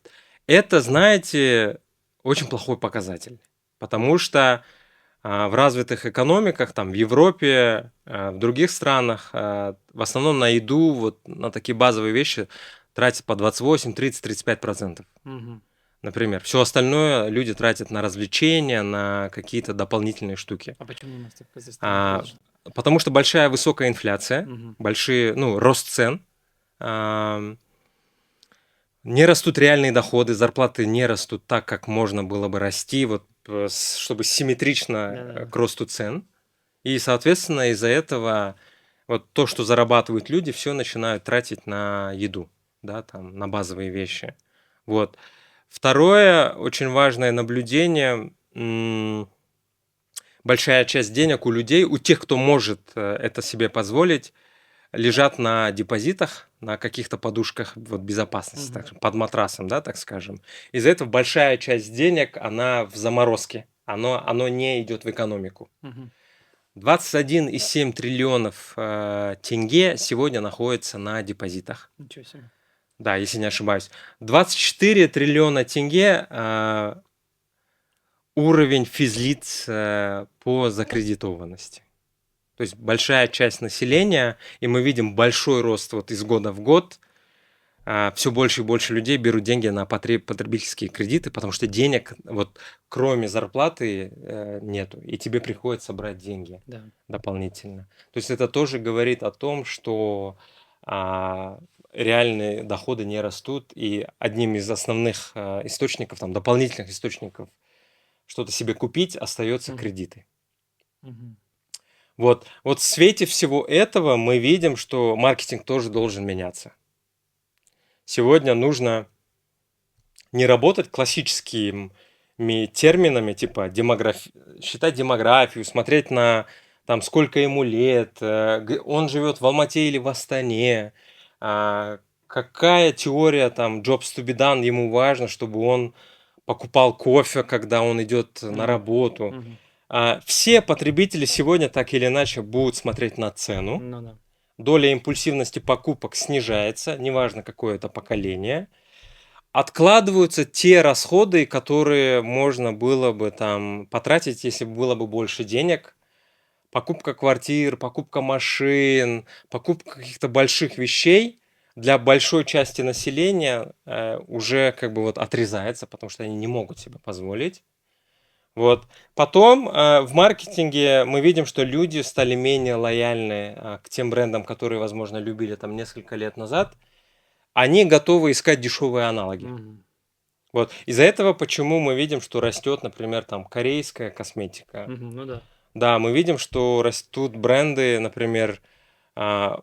Это, знаете, очень плохой показатель, потому что в развитых экономиках, там, в Европе, в других странах, в основном на еду, вот на такие базовые вещи тратят по 28, 30, 35%. Мгм. Например, все остальное люди тратят на развлечения, на какие-то дополнительные штуки. А почему у нас так в Казахстане А, произошло? Потому что большая высокая инфляция, Мгм. рост цен, а, не растут реальные доходы, зарплаты не растут так, как можно было бы расти, вот, чтобы симметрично Да-да-да. к росту цен. И, соответственно, из-за этого вот то, что зарабатывают люди, все начинают тратить на еду, да, там, на базовые вещи. Вот. Второе очень важное наблюдение. Большая часть денег у людей, у тех, кто может это себе позволить, лежат на депозитах, на каких-то подушках вот, безопасности, Мгм. так же, под матрасом, да, так скажем. Из-за этого большая часть денег, она в заморозке, оно не идет в экономику. Мгм. 21,7 триллионов тенге сегодня находится на депозитах. Ничего себе. Да, если не ошибаюсь. 24 триллиона тенге уровень физлиц по закредитованности. То есть большая часть населения, и мы видим большой рост вот из года в год. Все больше и больше людей берут деньги на потребительские кредиты, потому что денег, вот кроме зарплаты, нету. И тебе приходится брать деньги Да. дополнительно. То есть это тоже говорит о том, что а, реальные доходы не растут, и одним из основных источников, там, дополнительных источников что-то себе купить остается Мгм. кредиты. Мгм. Вот в свете всего этого мы видим, что маркетинг тоже должен меняться. Сегодня нужно не работать классическими терминами, типа считать демографию, смотреть на там, сколько ему лет, он живет в Алмате или в Астане, какая теория там Jobs to be done ему важно, чтобы он покупал кофе, когда он идет на Мгм. работу. Мгм. Все потребители сегодня так или иначе будут смотреть на цену. Ну да. Доля импульсивности покупок снижается, неважно какое это поколение. Откладываются те расходы, которые можно было бы там потратить, если бы было бы больше денег. Покупка квартир, покупка машин, покупка каких-то больших вещей, для большой части населения уже как бы вот отрезается, потому что они не могут себе позволить. Вот. Потом в маркетинге мы видим, что люди стали менее лояльны к тем брендам, которые, возможно, любили там несколько лет назад. Они готовы искать дешевые аналоги. Мгм. Вот. Из-за этого почему мы видим, что растет, например, там корейская косметика. Мгм. Ну да. Да, мы видим, что растут бренды, например, а,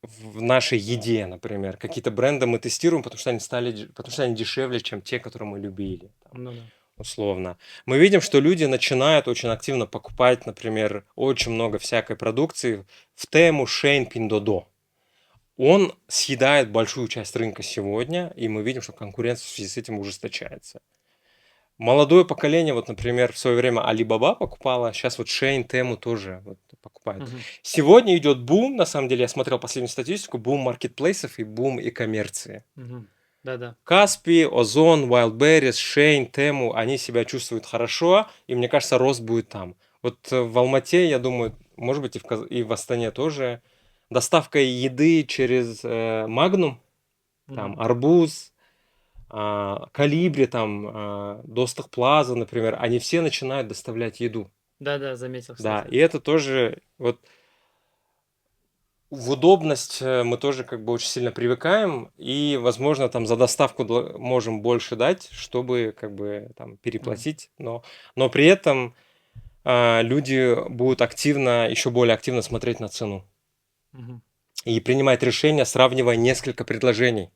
в нашей еде, например. Какие-то бренды мы тестируем, потому что они потому что они дешевле, чем те, которые мы любили. Там, Ну да. условно. Мы видим, что люди начинают очень активно покупать, например, очень много всякой продукции в Тему, Шейн, Пиндодо. Он съедает большую часть рынка сегодня, и мы видим, что конкуренция в связи с этим ужесточается. Молодое поколение, вот, например, в свое время Alibaba покупала, сейчас вот Шейн, Тему тоже вот покупают. Мгм. Сегодня идет бум, на самом деле, я смотрел последнюю статистику, бум маркетплейсов и бум e-коммерции. Мгм. Да-да. Каспи, Озон, Wildberries, Шейн, Тему, они себя чувствуют хорошо, и мне кажется, рост будет там. Вот в Алмате, я думаю, может быть, и в Астане тоже. Доставка еды через Магнум, там, Мгм. Арбуз, Калибри, там, Достах Плаза, например, они все начинают доставлять еду. Да-да, заметил, Да, кстати. и это тоже вот в удобность мы тоже как бы очень сильно привыкаем, и, возможно, там за доставку можем больше дать, чтобы как бы там Мгм. переплатить, но при этом люди будут активно, еще более активно смотреть на цену Мгм. и принимать решения, сравнивая несколько предложений.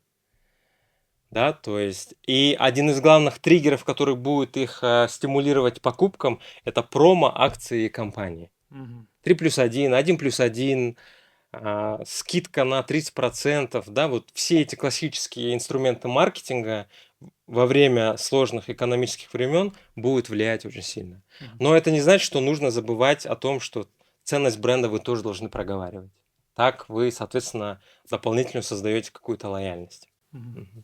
Да, то есть, и один из главных триггеров, который будет их стимулировать покупкам, это промо-акции компании. Мгм. 3+1, 1+1, скидка на 30%, да, вот все эти классические инструменты маркетинга во время сложных экономических времен будут влиять очень сильно. Мгм. Но это не значит, что нужно забывать о том, что ценность бренда вы тоже должны проговаривать. Так вы, соответственно, дополнительно создаете какую-то лояльность. Мгм. Мгм.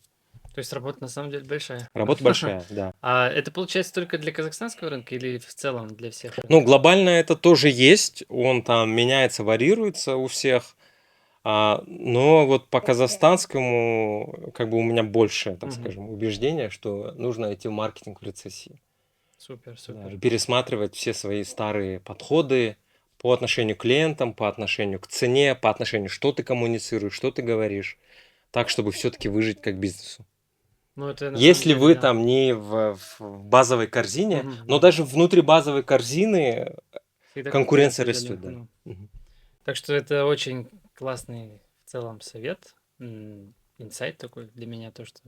То есть работа на самом деле большая. Работа большая, да. А это получается только для казахстанского рынка или в целом для всех Ну, рынков? глобально это тоже есть, он там меняется, варьируется у всех. Но вот по казахстанскому, как бы у меня больше, так Мгм. скажем, убеждение, что нужно идти в маркетинг в рецессии. Супер, Да, и супер. пересматривать все свои старые подходы по отношению к клиентам, по отношению к цене, по отношению, что ты коммуницируешь, что ты говоришь, так, чтобы все-таки выжить как бизнесу. Ну, это на самом Если деле, вы да. там не в базовой корзине, Мгм. но Ну да. даже внутри базовой корзины Всегда конкуренция конкуренция идет, да. растет, да. Ну. Мгм. Так что это очень классный в целом совет, инсайт такой для меня, то, что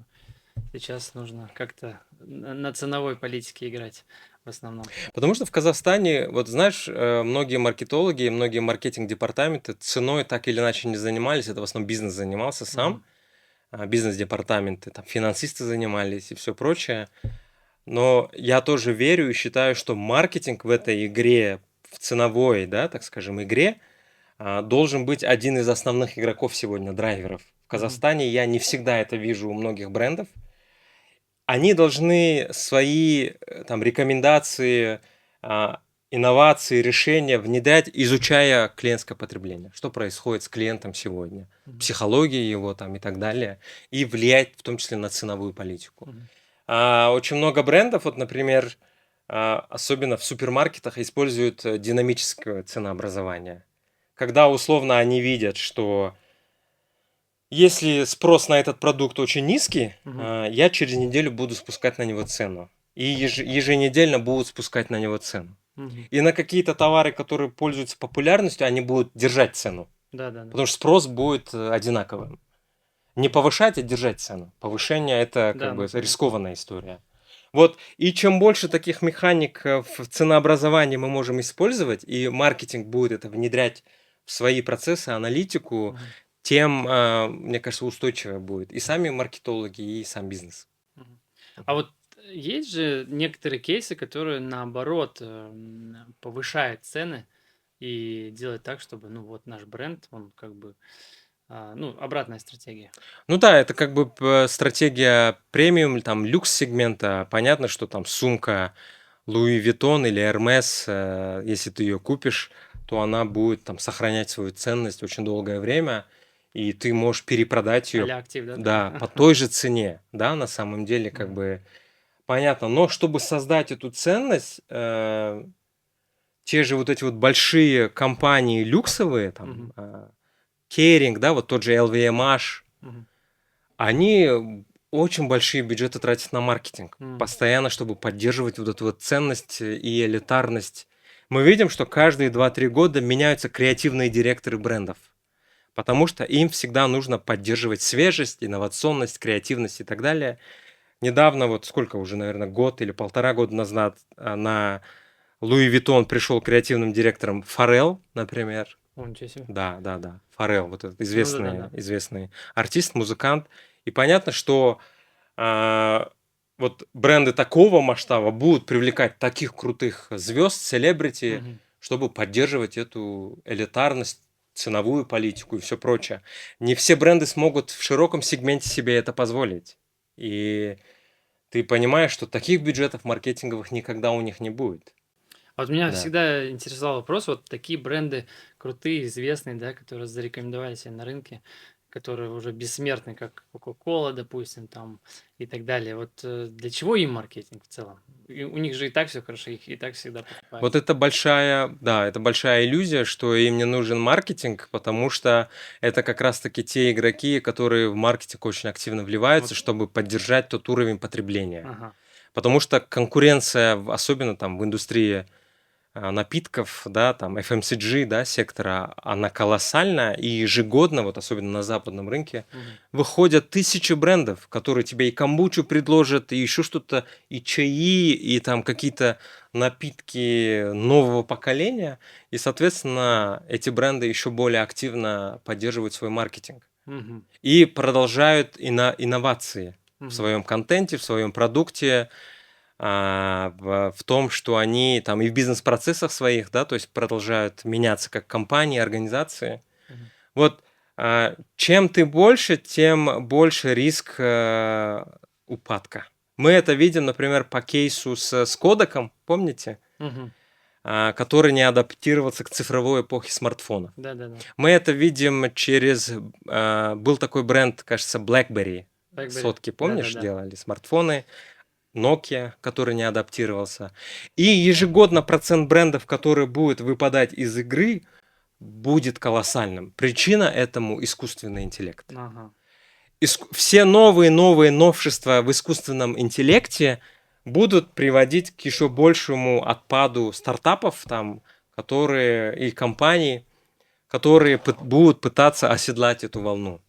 сейчас нужно как-то на ценовой политике играть в основном. Потому что в Казахстане, вот знаешь, многие маркетологи, многие маркетинг-департаменты ценой так или иначе не занимались, это в основном бизнес занимался сам, Мгм. бизнес-департаменты, там финансисты занимались и все прочее. Но я тоже верю и считаю, что маркетинг в этой игре, в ценовой, да, так скажем, игре, должен быть один из основных игроков сегодня, драйверов. В Мгм. Казахстане я не всегда это вижу у многих брендов. Они должны свои там рекомендации, инновации, решения внедрять, изучая клиентское потребление. Что происходит с клиентом сегодня, Мгм. психология его там и так далее, и влиять в том числе на ценовую политику. Мгм. Очень много брендов, вот, например, особенно в супермаркетах, используют динамическое ценообразование. Когда условно они видят, что если спрос на этот продукт очень низкий, Мгм. я через неделю буду спускать на него цену. И еженедельно будут спускать на него цену. Мгм. И на какие-то товары, которые пользуются популярностью, они будут держать цену. Да, да, да. Потому что спрос будет одинаковым. Не повышать, а держать цену. Повышение это Да, как ну бы понятно. рискованная история. Вот, и чем больше таких механик в ценообразовании мы можем использовать, и маркетинг будет это внедрять в свои процессы, аналитику, Мгм. тем, мне кажется, устойчивее будет и сами маркетологи, и сам бизнес. Мгм. А вот есть же некоторые кейсы, которые наоборот повышают цены и делают так, чтобы, ну вот наш бренд, он как бы, ну, обратная стратегия. Ну да, это как бы стратегия премиум, там, люкс-сегмента. Понятно, что там сумка Louis Vuitton или Hermes, если ты ее купишь, то она будет там сохранять свою ценность очень долгое время. и ты можешь перепродать ее, А-ля актив, да, да, такой? по той же цене, да, на самом деле, как Мгм. бы понятно. Но чтобы создать эту ценность, те же вот эти вот большие компании люксовые, там, Мгм. Kering, да, вот тот же LVMH, Мгм. они очень большие бюджеты тратят на маркетинг, М. постоянно, чтобы поддерживать вот эту вот ценность и элитарность. Мы видим, что каждые 2-3 года меняются креативные директоры брендов, потому что им всегда нужно поддерживать свежесть, инновационность, креативность и так далее. Недавно, вот сколько уже, наверное, год или 1,5 года назад на Луи Виттон пришел креативным директором Фаррелл, например. О, ничего себе. Да, да, да. Фаррелл, вот этот Ну да-да-да. известный артист, музыкант. И понятно, что а, вот бренды такого масштаба будут привлекать таких крутых звезд, селебрити, Мгм. чтобы поддерживать эту элитарность, ценовую политику и все прочее. Не все бренды смогут в широком сегменте себе это позволить. И ты понимаешь, что таких бюджетов маркетинговых никогда у них не будет. А вот меня Да. всегда интересовал вопрос, вот такие бренды крутые, известные, да, которые зарекомендовали себя на рынке, которые уже бессмертны, как Coca-Cola, допустим, там и так далее. Вот для чего им маркетинг в целом? И у них же и так все хорошо, их и так всегда покупают. Вот это большая, да, это большая иллюзия, что им не нужен маркетинг, потому что это как раз-таки те игроки, которые в маркетинг очень активно вливаются, Вот, чтобы поддержать тот уровень потребления. ага. Потому что конкуренция, особенно там в индустрии напитков, да, там FMCG, да, сектора, она колоссальна, и ежегодно, вот особенно на западном рынке, Мгм. выходят тысячи брендов, которые тебе и камбучу предложат, и еще что-то, и чаи, и там какие-то напитки нового поколения, и, соответственно, эти бренды еще более активно поддерживают свой маркетинг Мгм. и продолжают инновации в Мгм. своем контенте, в своем продукте, в том, что они там и в бизнес-процессах своих, да, то есть продолжают меняться как компании, организации. Мгм. Вот чем ты больше, тем больше риск упадка. Мы это видим, например, по кейсу с кодеком, помните, Мгм. который не адаптировался к цифровой эпохе смартфона. Да-да-да. Мы это видим через... был такой бренд, кажется, BlackBerry. BlackBerry. Сотки, помнишь, Да-да-да. делали смартфоны. Nokia, который не адаптировался. И ежегодно процент брендов, который будет выпадать из игры, будет колоссальным. Причина этому искусственный интеллект. Ага. Все новые новшества в искусственном интеллекте будут приводить к еще большему отпаду стартапов там, которые и компаний, которые будут пытаться оседлать эту волну.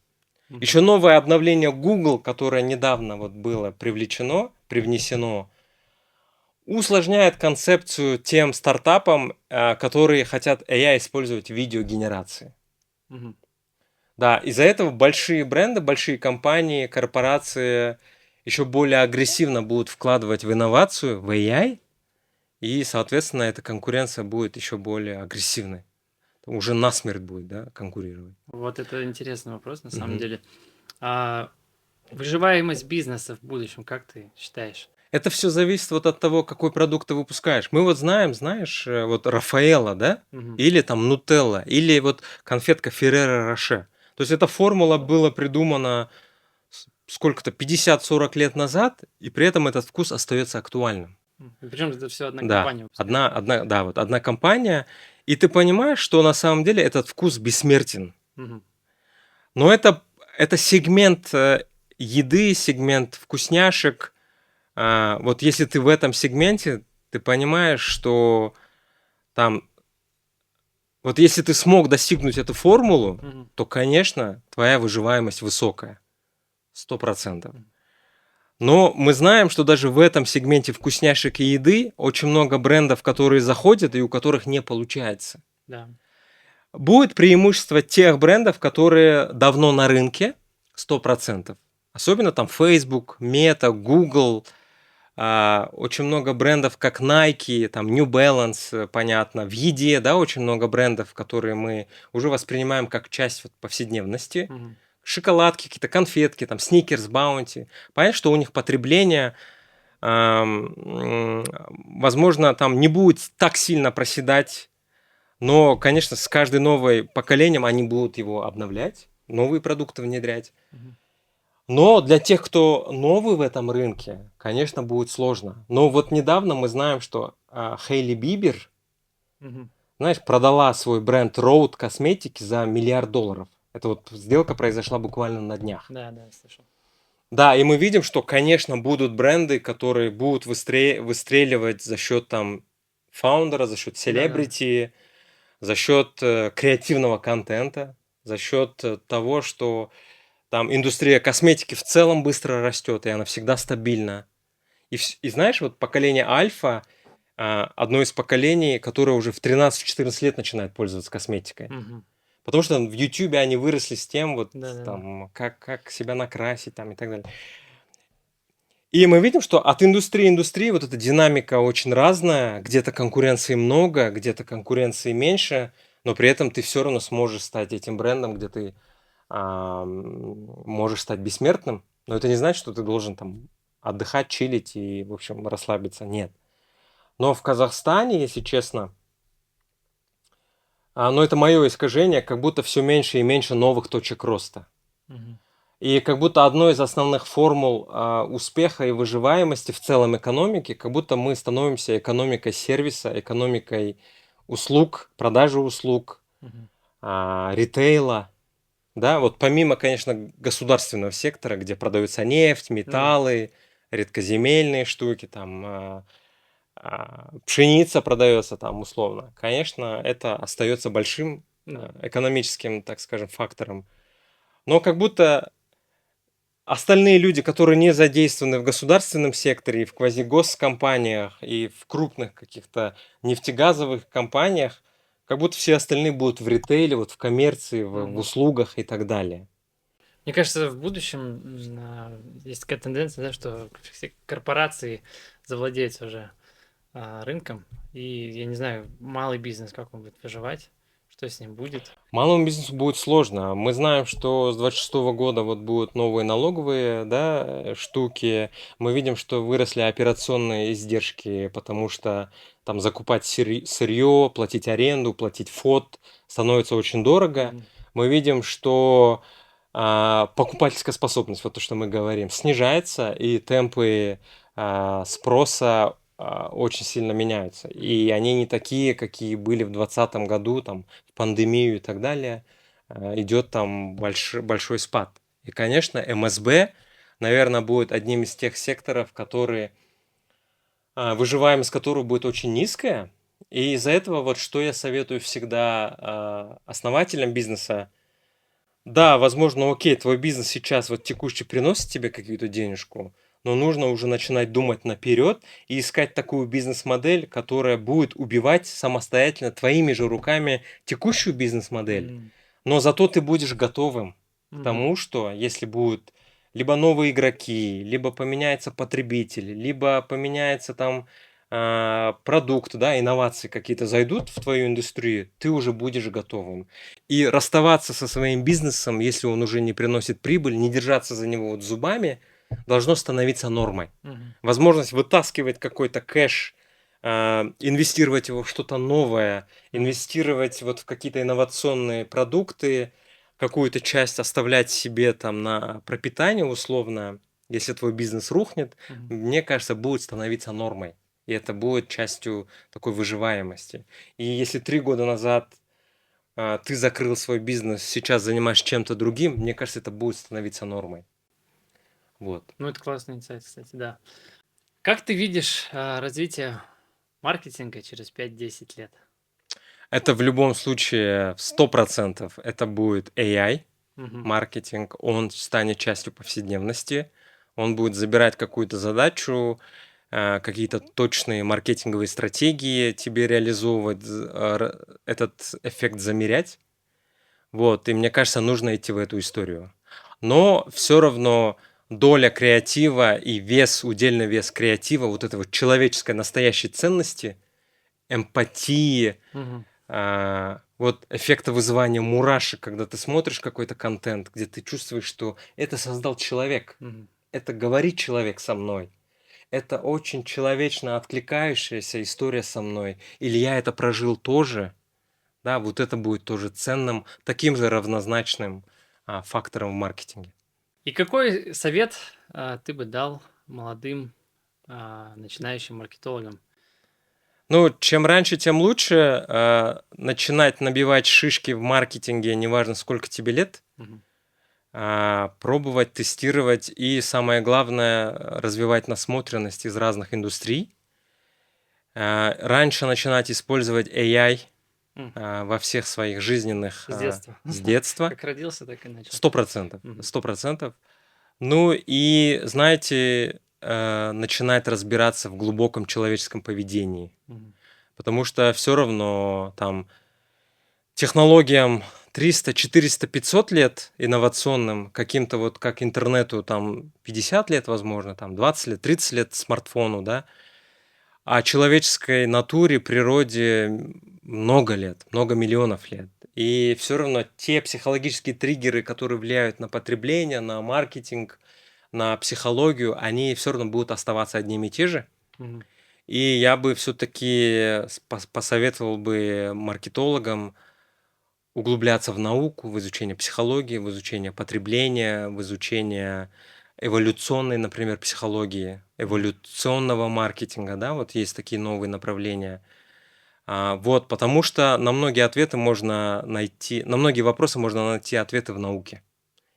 Мгм. Еще новое обновление Google, которое недавно вот было привнесено, усложняет концепцию тем стартапам, которые хотят AI использовать в видеогенерации. Мгм. Да, из-за этого большие бренды, большие компании, корпорации еще более агрессивно будут вкладывать в инновацию, в AI, и, соответственно, эта конкуренция будет еще более агрессивной. Уже насмерть будет, да, конкурировать. Вот это интересный вопрос, на самом Мгм. деле. А выживаемость бизнеса в будущем, как ты считаешь? Это все зависит вот от того, какой продукт ты выпускаешь. Мы вот знаем, знаешь, вот Рафаэлло, да? Мгм. Или там Нутелла, или вот конфетка Ферреро Роше. То есть эта формула была придумана сколько-то, 50-40 лет назад, и при этом этот вкус остается актуальным. Причем это все одна Да, компания выпускает. да, вот одна компания, и ты понимаешь, что на самом деле этот вкус бессмертен. Мгм. Но это сегмент еды, сегмент вкусняшек. Вот если ты в этом сегменте, ты понимаешь, что там, вот если ты смог достигнуть эту формулу, Мгм. то, конечно, твоя выживаемость высокая, 100%. Мгм. Но мы знаем, что даже в этом сегменте вкусняшек и еды очень много брендов, которые заходят и у которых не получается. Да. Будет преимущество тех брендов, которые давно на рынке, 100%. Особенно там Facebook, Meta, Google, очень много брендов, как Nike, там New Balance, понятно. В еде, да, очень много брендов, которые мы уже воспринимаем как часть вот повседневности. Мгм. Шоколадки, какие-то конфетки, там Snickers, Bounty. Понятно, что у них потребление, возможно, там не будет так сильно проседать, но, конечно, с каждым новым поколением они будут его обновлять. новые продукты внедрять. Мгм. Но для тех, кто новый в этом рынке, конечно, будет сложно. Но вот недавно мы знаем, что Хейли Бибер, Мгм. знаешь, продала свой бренд Road косметики за $1 миллиард. Это вот сделка произошла буквально на днях. Да, да, слышал. Да, и мы видим, что, конечно, будут бренды, которые будут выстреливать за счет там фаундера, за счет Да, да. селебрити, за счет креативного контента, за счет того, что там индустрия косметики в целом быстро растет, и она всегда стабильна. И знаешь, вот поколение альфа, одно из поколений, которое уже в 13-14 лет начинает пользоваться косметикой. Мгм. Потому что в Ютубе они выросли с тем, вот Да, да, да. там, как себя накрасить там и так далее. И мы видим, что от индустрии вот эта динамика очень разная. Где-то конкуренции много, где-то конкуренции меньше, но при этом ты все равно сможешь стать этим брендом, где ты можешь стать бессмертным. Но это не значит, что ты должен там отдыхать, чилить и, в общем, расслабиться. Нет. Но в Казахстане, если честно, но это мое искажение, как будто все меньше и меньше новых точек роста. Мгм. И как будто одной из основных формул успеха и выживаемости в целом экономики, как будто мы становимся экономикой сервиса, экономикой услуг, продажи услуг, Мгм. ритейла. Да, вот помимо, конечно, государственного сектора, где продаются нефть, Ну да. металлы, редкоземельные штуки, там пшеница продается там условно. Конечно, это остается большим Да. экономическим, так скажем, фактором. Но как будто остальные люди, которые не задействованы в государственном секторе, и в квазигоскомпаниях, и в крупных каких-то нефтегазовых компаниях, как будто все остальные будут в ритейле, вот в коммерции, в Мгм. услугах и так далее. Мне кажется, в будущем есть такая тенденция, да, что все корпорации завладеют уже рынком, и я не знаю, малый бизнес, как он будет выживать, что с ним будет. Малому бизнесу будет сложно. Мы знаем, что с 26 года вот будут новые налоговые, да, штуки. Мы видим, что выросли операционные издержки, потому что там закупать сырье, платить аренду, платить ФОТ становится очень дорого. Мгм. Мы видим, что покупательская способность, вот то, что мы говорим, снижается, и темпы спроса очень сильно меняются. Мгм. И они не такие, какие были в 2020 году, там, в пандемию и так далее. Идет там большой спад. И, конечно, МСБ, наверное, будет одним из тех секторов, которые, выживаемость которого будет очень низкая. И из-за этого вот что я советую всегда основателям бизнеса, да, возможно, окей, твой бизнес сейчас вот текущий приносит тебе какую-то денежку, но нужно уже начинать думать наперед и искать такую бизнес-модель, которая будет убивать самостоятельно твоими же руками текущую бизнес-модель. М. Но зато ты будешь готовым к Мгм. тому, что если будут либо новые игроки, либо поменяется потребитель, либо поменяется там продукт, да, инновации какие-то зайдут в твою индустрию, ты уже будешь готовым. И расставаться со своим бизнесом, если он уже не приносит прибыль, не держаться за него вот зубами, должно становиться нормой. Мгм. Возможность вытаскивать какой-то кэш, инвестировать его в что-то новое, Мгм. инвестировать вот в какие-то инновационные продукты, какую-то часть оставлять себе там на пропитание условно, если твой бизнес рухнет, Мгм. мне кажется, будет становиться нормой. И это будет частью такой выживаемости. И если 3 года назад ты закрыл свой бизнес, сейчас занимаешься чем-то другим, мне кажется, это будет становиться нормой. Вот. Ну, это классный инсайт, кстати, да. Как ты видишь развитие маркетинга через 5-10 лет? Это в любом случае 100% это будет AI Мгм. маркетинг, он станет частью повседневности, он будет забирать какую-то задачу, какие-то точные маркетинговые стратегии тебе реализовывать, этот эффект замерять. Вот, и мне кажется, нужно идти в эту историю. Но все равно доля креатива и удельный вес креатива, вот этой вот человеческой настоящей ценности, эмпатии, Мгм. вот эффекта вызывания мурашек, когда ты смотришь какой-то контент, где ты чувствуешь, что это создал человек, Мгм. это говорит человек со мной, это очень человечно откликающаяся история со мной, или я это прожил тоже, да, вот это будет тоже ценным, таким же равнозначным фактором в маркетинге. И какой совет ты бы дал молодым начинающим маркетологам? Ну, чем раньше, тем лучше. Начинать набивать шишки в маркетинге, неважно, сколько тебе лет. Мгм. Пробовать, тестировать и, самое главное, развивать насмотренность из разных индустрий. Раньше начинать использовать AI М, во всех своих жизненных С детства. с детства. Как родился, так и начал. 100%. Мгм. 100%. Ну и, знаете, начинать разбираться в глубоком человеческом поведении. Мгм. Потому что все равно там технологиям 300, 400, 500 лет инновационным, каким-то вот как интернету там 50 лет, возможно, там 20 лет, 30 лет смартфону, да, а человеческой натуре, природе много лет, много миллионов лет. И все равно те психологические триггеры, которые влияют на потребление, на маркетинг, на психологию, они все равно будут оставаться одними и те же. Мгм. И я бы все-таки посоветовал бы маркетологам углубляться в науку, в изучение психологии, в изучение потребления, в изучение эволюционной, например, психологии, Мгм. эволюционного маркетинга, да, вот есть такие новые направления. Вот, потому что на многие ответы можно найти, на многие вопросы можно найти ответы в науке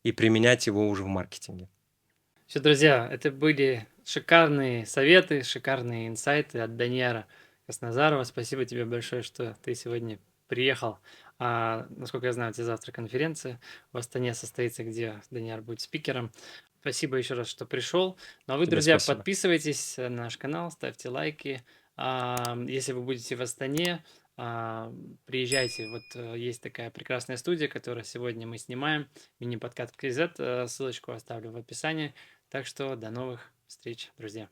и применять его уже в маркетинге. Все, друзья, это были шикарные советы, шикарные инсайты от Даниэра Краснозарова. Спасибо тебе большое, что ты сегодня приехал. Насколько я знаю, у тебя завтра конференция в Астане состоится, где Даниэр будет спикером. Спасибо еще раз, что пришел. Ну а вы, Тебе друзья, спасибо. подписывайтесь на наш канал, ставьте лайки. Если вы будете в Астане, приезжайте. Вот есть такая прекрасная студия, которую сегодня мы снимаем. Мини-подкаст KZ. Ссылочку оставлю в описании. Так что до новых встреч, друзья.